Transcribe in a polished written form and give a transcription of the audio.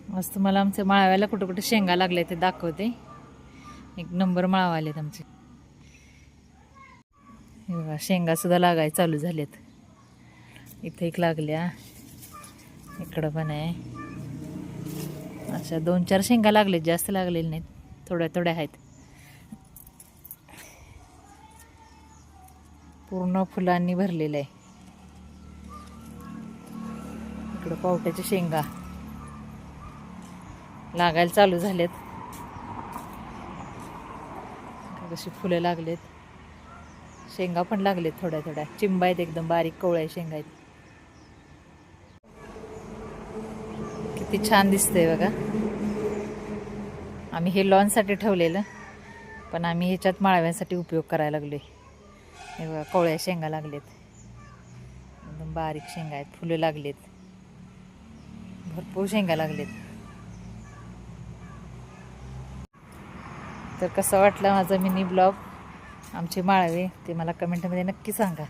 आज तुम्हाला आमच्या माळव्याला कुठं कुठं शेंगा लागले ते दाखवते. एक नंबर माळवा आलेत आमचे. हे बघा शेंगा सुद्धा लागाय चालू झालेत. इथे एक लागल्या, इकडं पण आहे. अशा 2-4 शेंगा लागलेत, जास्त लागलेल्या नाहीत, थोड्या थोड्या आहेत. पूर्ण फुलांनी भरलेलं आहे. इकडं पावट्याच्या शेंगा लागायला चालू झालेत. कशी फुलं लागलेत. शेंगा पण लागलेत थोड्या थोड्या. चिंबा आहेत, एकदम बारीक कवळ्या शेंगा आहेत. किती छान दिसतंय बघा. आम्ही हे लॉनसाठी ठेवलेलं, पण आम्ही ह्याच्यात माळव्यासाठी उपयोग करायला लागलोय. हे बघा कवळ्या शेंगा लागलेत, एकदम बारीक शेंगा आहेत. फुलं लागलेत, भरपूर शेंगा लागलेत. तर कसा वाटला माझा मिनी ब्लॉग, आमचे माळवे, ते मला कमेंटमध्ये नक्की सांगा.